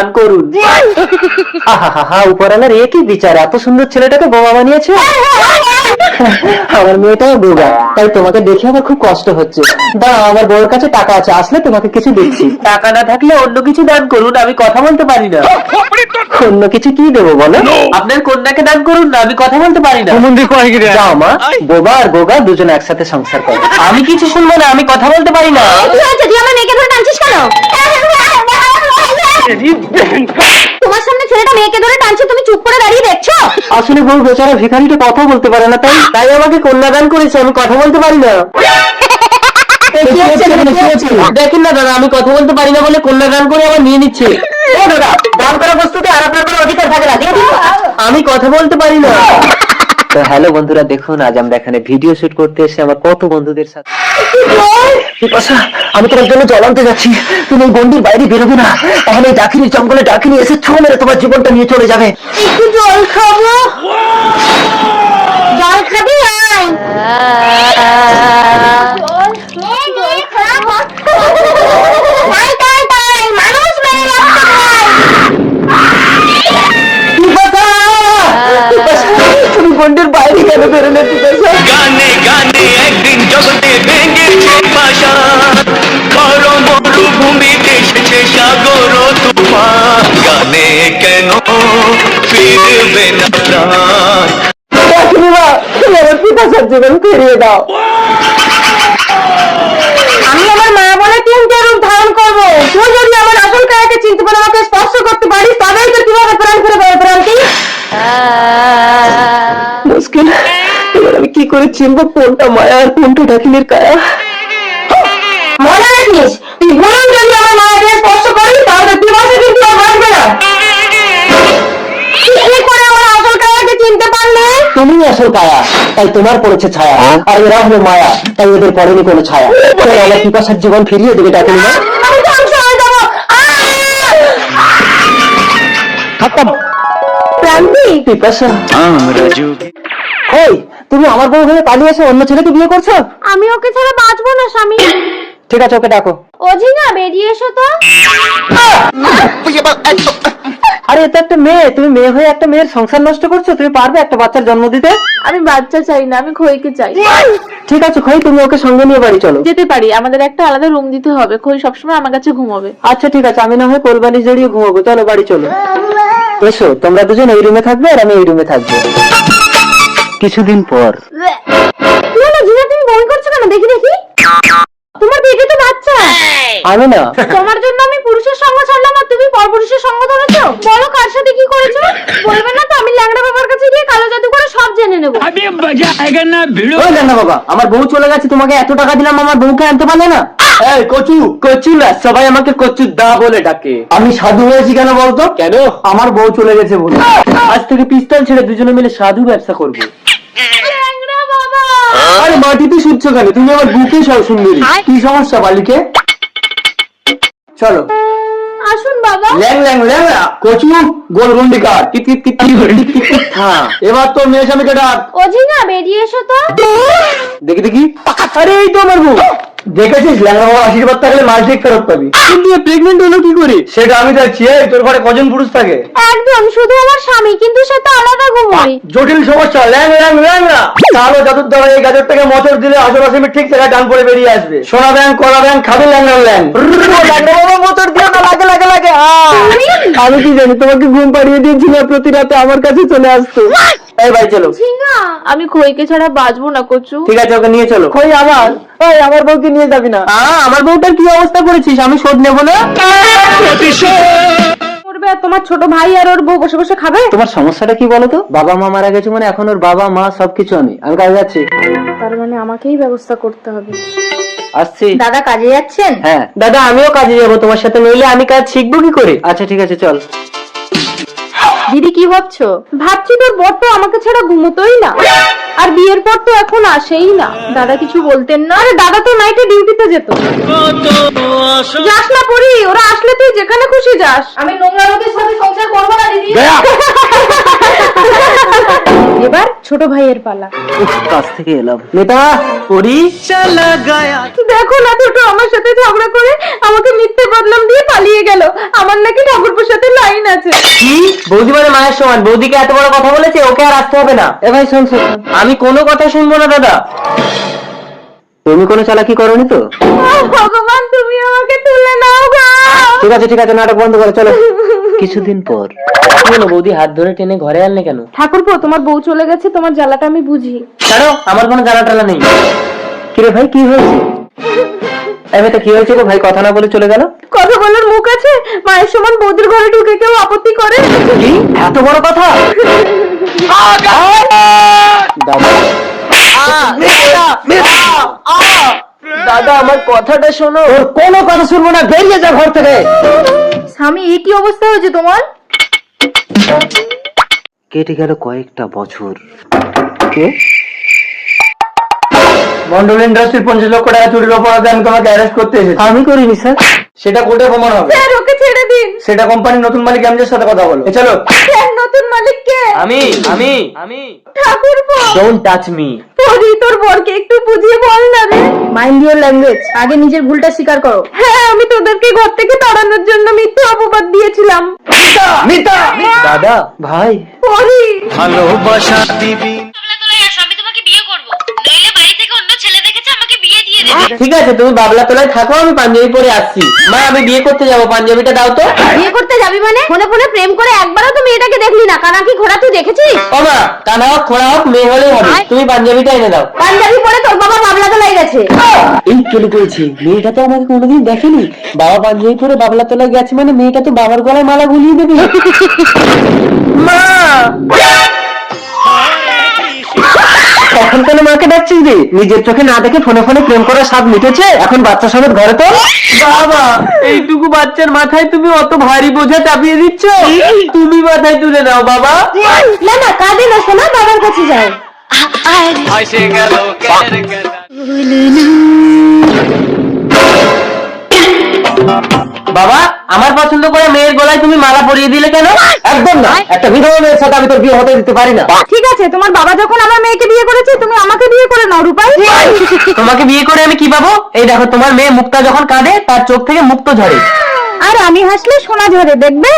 দান করুন। উপরালার এ কি বিচার, এত সুন্দর ছেলেটাকে বোমা বানিয়েছে। আমার মেয়েটাও বোবা, তাই তোমাকে দেখে আমার খুব কষ্ট হচ্ছে। দাঁড়াও, আমার বউয়ের কাছে টাকা আছে, আসলে তোমাকে কিছু দিচ্ছি। টাকা না থাকলে অন্য কিছু দান করুন, আমি কথা বলতে পারি না। অন্য কিছু কি দেবো বলো? আপনার কন্যাকে দান করুন না, আমি কথা বলতে পারি না। যাও মা, বোবা আর বোগা দুজনে একসাথে সংসার করে। আমি কিছু শুনবো না, আমি কথা বলতে পারি না। তুই আমার মেয়েকে ধরে টানছিস কেন? তোমার সামনে ছেলেটা মেয়েকে ধরে টানছে, তুমি চুপ করে দাঁড়িয়ে দেখছো? আসলে বউ বেচারা ভিখারিটা কথা বলতে পারে না, তাই তাই আমাকে কন্যাদান করেছে, আমি কথা বলতে পারি না। দেখেন না দাদা, আমি কথা বলতে পারি না বলে কন্যাদান করে আবার নিয়ে নিচ্ছে। ও দাদা, দান করা বস্তুতে আর আপনার কোনো অধিকার থাকে না। আমি কথা বলতে পারি না। তো হ্যালো বন্ধুরা, দেখুন আজ আমরা এখানে ভিডিও শুট করতে এসে আমার কত বন্ধুদের সাথে। আমি তোমার জন্য জল আনতে যাচ্ছি, তুমি ওই গন্ডির বাইরে বেরোবে না, তাহলে এই ডাকিনি জঙ্গলে ডাকিনি এসে ছো মেরে তোমার জীবনটা নিয়ে চলে যাবে। একটু জল খাবো। জল খাবি? তুমি গন্ডির বাইরে কেন বেরোলে? গানে গানে একদিন জগতে ভেঙেছে পাশা, খর মরুভূমিতে এসেছে সাগর তুফান। গানে কেন ফিরবে না প্রাণ? আমার পিতার জীবন ফিরিয়ে দাও। আমি আমার মা বলে তিনটে রূপ ধারণ করবো। তুই যদি আমার আসল কায়াকে চিনতে পারে, আমাকে স্পর্শ করতে পারিস, তবেই তো কিভাবে প্রাণ ফিরে পাবে। প্রান্তি মুশকিল, এবার আমি কি করে চিনবো কোনটা মায়া আর কোনটা ডাকিনীর কায়া? মনে রাখিস, তুই ভুলুন যদি আমার মায়াকে স্পর্শ করিস, তাহলে তুই বসে কিন্তু আর বাঁচবে না। কি করে আমার আসল কায়াকে চিনতে পারলে? তুমি আসল কায়া, তাই তোমার পড়েছে ছায়া, আর এরা হলো মায়া, তাই এদের পড়েনি কোনো ছায়া। চলো, আমার পিপাসার জীবন ফিরিয়ে দেবে ডাকিনী মা। আমি ধ্বংস হয়ে যাবো। খতম। প্রান্তি, পিপাসা, আমরা যুগে এই তুমি আমার বউ হয়ে পালিয়ে এসে অন্য ছেলেকে বিয়ে করছো? আমি ওকে ছাড়া বাঁচবো না স্বামী। ঠিক আছে, ওকে ডাকো। অজিনা, বেরিয়ে এসো তো। আরে এটা একটা মেয়ে, তুমি মেয়ে হয়ে একটা মেয়ের সংসার নষ্ট করছো। তুমি পারবে একটা বাচ্চার জন্ম দিতে? আমি বাচ্চা চাই না, আমি খইকে চাই। ঠিক আছে খই, তুমি ওকে সঙ্গে নিয়ে বাড়ি চলো। যেতে পারি, আমাদের একটা আলাদা রুম দিতে হবে। খই সবসময় আমার কাছে ঘুমাবে। আচ্ছা ঠিক আছে, আমি না হয় কোলবালি জড়িয়ে ঘুমাবো। চলো বাড়ি চলো। এসো, তোমরা দুজন এই রুমে থাকবে আর আমি এই রুমে থাকবো। কিছুদিন পর। কি হলো জিনা, তুমি বমি করছো কেন? দেখি দেখি, তোমার পেটে তো বাচ্চা। আমি না, তোমার জন্য আমি পুরুষের সঙ্গ ছাড়লাম আর তুমি পরপুরুষের সঙ্গ ধরেছো। বলো কার সাথে কি করেছো? বলবে না তো? আমি ল্যাংড়া বাবার কাছে গিয়ে কালো জাদু করে সব জেনে নেবো। ওই না বাবা, আমার বউ চলে গেছে, তোমাকে এত টাকা দিলাম, আমার বউকে আনতে পারলে না? এই কচু, কচু না, সবাই আমাকে কচু দা বলে ডাকে। আমি সাধু হয়েছি কেন বলতো? কেন? আমার বউ চলে গেছে বলে। আজ থেকে পিস্তল ছেড়ে দুজনে মিলে সাধু ব্যবসা করবো। ল্যাংড়া বাবা, আরে মাটিতে শুচ্ছ কেন? তুমি আমার বুকে সব সুন্দরী। কি সমস্যা বালিকে? চলো। আসুন বাবা। ল্যাং ল্যাং ল্যাংড়া কচু গোলগন্ডি কাট। টিপ টিপ টিপ টিপ টিপ টিপ টিপ। হ্যাঁ, এবার তোর মেয়ের স্বামীকে ডাক। অজিনা, বেরিয়ে এসো তো। দেখি দেখি। আরে এই তো আমার বউ। দেখেছিস, ল্যাংড়া বাবার আশীর্বাদ থাকলে মাস ঠিক ফেরত পাবি। কিন্তু প্রেগনেন্ট হলো কি করে? সেটা আমি দেখছি। এই তোর ঘরে কজন পুরুষ থাকে? একদম, শুধু আমার স্বামী, কিন্তু সে তো আলাদা ঘুমোয়। জটিল সমস্যা। ল্যাং ল্যাং ল্যাংড়া তাহলে জাদুর দ্বারা এই গাজরটাকে মোচড় দিলে আসল আসামি ঠিক জায়গায় ডান পরে বেরিয়ে আসবে। সোনা ব্যাং কলা ব্যাং খাবে ল্যাংড়া ল্যাং। ল্যাংড়া বাবা মোচড় দিও না, লাগে লাগে লাগে। আমি কি জানি, তোমাকে ঘুম পাড়িয়ে দিয়েছিল, প্রতি রাতে আমার কাছে চলে আসতো। এই ভাই চলো। ঝিঙ্গা, আমি খইকে ছাড়া বাঁচবো না কচু। ঠিক আছে, ওকে নিয়ে চলো। কই আমার? ওই আমার বউকে নিয়ে যাবি না। আমার বউটার কি অবস্থা করেছিস? আমি শোধ নেবো না। করবে আর তোমার ছোট ভাই আর ওর বউ বসে বসে খাবে। তোমার সমস্যাটা কি বলো তো? বাবা মা মারা গেছে মানে এখন ওর বাবা মা সবকিছু আমি কাজে যাচ্ছি। তার মানে আমাকেই ব্যবস্থা করতে হবে। আসছি। দাদা কাজে যাচ্ছেন? হ্যাঁ দাদা, আমিও কাজে যাবো তোমার সাথে, নইলে আমি কাজ শিখবো কি করে? আচ্ছা ঠিক আছে, চল। দিদি কি ভাবছো? ভাবছি তোর বর তো আমাকে ছাড়া ঘুমোতোই না, আর বিয়ের পর তো এখন আসেই না। দাদা কিছু বলতেন না? আরে দাদা তো নাইটে ডিউটিতে যেত। যাস না পরি, ওরা আসলে তুই যেখানে খুশি যাস। আমি নোংরা লোকের সাথে সংসার করবো না দিদি। এবার ছোট ভাইয়ের পালা। কাজ থেকে এলাম। নেতা পরি চলা গায়া। দেখো না, ছোট আমার সাথে ঝগড়া করে আমাকে মিথ্যে বদনাম দিয়ে পালিয়ে গেল। আমার নাকি ঠাকুরপুর সাথে ফাইন আছে। কি বৌদি মানে মায়ের সমান, বৌদিকে এত বড় কথা বলেছে, ওকে আর আসতে হবে না। এ ভাই শোন শোন, আমি কোনো কথা শুনবো না দাদা। তুমি কোনো চালাকি করোনি তো? ভগবান তুমি আমাকে তুলে নাও গো। ঠিক আছে নাটক বন্ধ করো, চলো। কিছুদিন পর কি হলো, বৌদি হাত ধরে টেনে ঘরে আনলে কেন? ঠাকুরপো তোমার বউ চলে গেছে, তোমার জ্বালাটা আমি বুঝি। কেন? আমার কোনো জ্বালা টালা নেই। কিরে ভাই কি হয়েছে? এমনিতে কি হয়েছে গো ভাই, কথা না বলে চলে গেল? কথা বলার মুখ আছে? মায়ের সমান বৌদির ঘরে ঢুকে কেউ আপত্তি করে? কি এত বড় কথা? দাদা আমার কথাটা শোনো। ওর কোনো কথা শুনবো না, বেরিয়ে যা ঘর থেকে। স্বামী এ কি অবস্থা হয়েছে তোমার? কেটে গেল কয়েকটা বছর। কে? মন্ডল ইন্ডাস্ট্রির 50 লক্ষ টাকা চুরির অপরাধে আমি তোমাকে অ্যারেস্ট করতে এসেছি। আমি করিনি স্যার। সেটা কোর্টে প্রমাণ হবে। স্যার ওকে ছেড়ে দিন। সেটা কোম্পানির নতুন মালিক এমজের সাথে কথা বলো। চলো। স্যার নতুন মালিক কে? আমি ঠাকুরপো। Don't touch me. পরি তোর বরকে একটু বুঝিয়ে বল না রে। মাইন্ড ইওর ল্যাঙ্গুয়েজ, আগে নিজের ভুলটা স্বীকার করো। হ্যাঁ আমি তোদেরকে ঘর থেকে তাড়ানোর জন্য মিথ্যে অপবাদ দিয়েছিলাম। মিতা দাদা ভাই পরি ভালোবাসা দিবি আমি তোমাকে বিয়ে করব, নইলে বাড়ি থেকে অন্য ছেলে দেখেছে আমাকে বিয়ে দিয়ে দেবে। ঠিক আছে তুমি বাবলা তোলায় থাকো, আমি পাঞ্জাবি পরে আসছি। মা আমি বিয়ে করতে যাবো, পাঞ্জাবিটা দাও তো। বিয়ে করতে যাবি মানে? ফোনে ফোনে প্রেম করে একবারও তুমি এটাকে দেখলি না? কানাকি ঘোড়া তুই দেখেছিস? ও মা, কানা হোক খোড়া হোক মেয়ে হলেই হবে, তুমি পাঞ্জাবিটা এনে দাও। পাঞ্জাবি পরে তোর বাবা বাবলা তোলায় গেছে। এই কেন করেছি, মেয়েটা তো আমাকে কোনোদিন দেখেনি। বাবা পাঞ্জাবি পরে বাবলা তোলায় গেছে মানে মেয়েটা তো বাবার গলায় মালা গুলিয়ে দেবে। মা এখন কেন মাকে ডাকছিস রে? নিজের চোখে না দেখে ফোনে ফোনে প্রেম করার স্বাদ মিটেছে, এখন বাচ্চা সমেত ঘরে তো। বাবা এইটুকু বাচ্চার মাথায় তুমি অত ভারী বোঝা চাপিয়ে দিচ্ছ, তুমি মাথায় তুলে নাও বাবা। না না কাঁদে না শোনা, বাবার কাছে যাও। আসে গেল কের গেলা বাবা আমার পছন্দ করে মেয়ের গলায় তুমি মালা পরিয়ে দিলে কেন? একদম না, একটা বিধবা মেয়ের সাথে আমি তোর বিয়ে হতে দিতে পারি না। ঠিক আছে তোমার বাবা যখন আমার মেয়েকে বিয়ে করেছে, তুমি আমাকে বিয়ে করে নাও রূপাই। তোমাকে বিয়ে করে আমি কি পাবো? এই দেখো তোমার মেয়ে মুক্তা যখন কাঁদে তার চোখ থেকে মুক্ত ঝরে, আর আমি হাসলে সোনা ঝরে, দেখবে?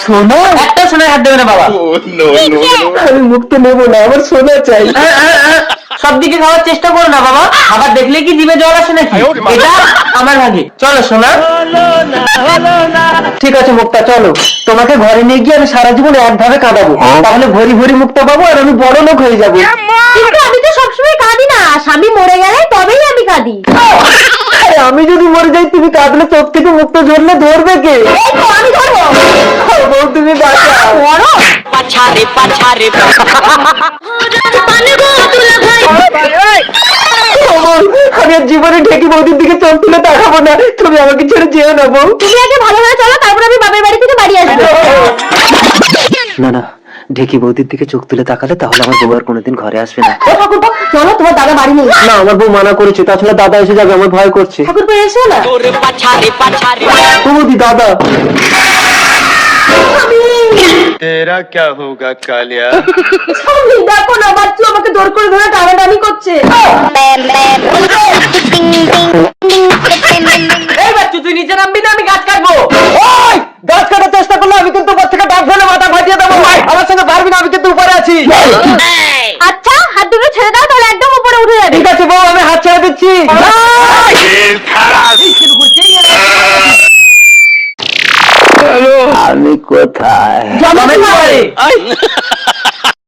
সোনা? একটা সোনার হাত দেবে না বাবা। আমি মুক্ত নেবো না, আমার সোনা চাই। সব দিকে খাওয়ার চেষ্টা করো না বাবা, খাবার দেখলে কি জিভে জল আসে নাকি? এটা আমার ভাগে। চলো সোনা। ঠিক আছে মুক্তা চলো, তোমাকে ঘরে নিয়ে গিয়ে আমি সারা জীবন একভাবে কাঁদাবো, তাহলে ভরি ভরি মুক্তা পাবো আর আমি বড় লোক হয়ে যাবো। কিন্তু আমি তো সবসময় কাঁদি না, স্বামী মরে গেলে তবেই আমি কাঁদি। আরে আমি যদি মরে যাই, তুমি কাঁদলে চোখ থেকে মুক্ত ঝরলে ধরবে কে? এই তো আমি ধরবো। বউ তুমি বাঁচাও। বড় পাছারে পাছারে আমি আর জীবনে ঢেকি বৌদির দিকে চোখ তুলে তাকাবো না, তুমি আমাকে ছেড়ে যেও না বউ। তুমি আগে ভালোভাবে চলো, তারপর আমি বাবার বাড়ি থেকে বাড়ি আসবো। না ঢেকি বৌদির দিকে চোখ তুলে তাকালে তাহলে আমার বউ আর কোনোদিন ঘরে আসবে না। ঠাকুরপো চলো, তোমার দাদা বাড়ি নেই। না আমার বউ মানা করেছে, তাছাড়া দাদা এসে যাবে, আমার ভয় করছে। ঠাকুরপো এসো না। তোর পাছারে পাছারে বৌদি দাদা তেরা क्या होगा कालिया স্বামী দেখো না, বাচ্চু আমাকে জোর করে ধরে টানাটানি করছে। এই বাচ্চু তুই নিচে নামবি না, আমি গাছ কাটবো। ওই গাছ কাটার চেষ্টা করলে আমি কিন্তু উপর থেকে ডাক ফেলে মাথা ফাটিয়ে দেবো। আমার সঙ্গে পারবি না, আমি কিন্তু উপরে আছি। আচ্ছা হাত দুটো ছেড়ে দাও, তাহলে একদম উপরে উঠে যাবে। ঠিক আছে বউ, আমি হাত ছেড়ে দিচ্ছি। আমি কোথায়? জমা জমের বাড়ি। বাড়ি।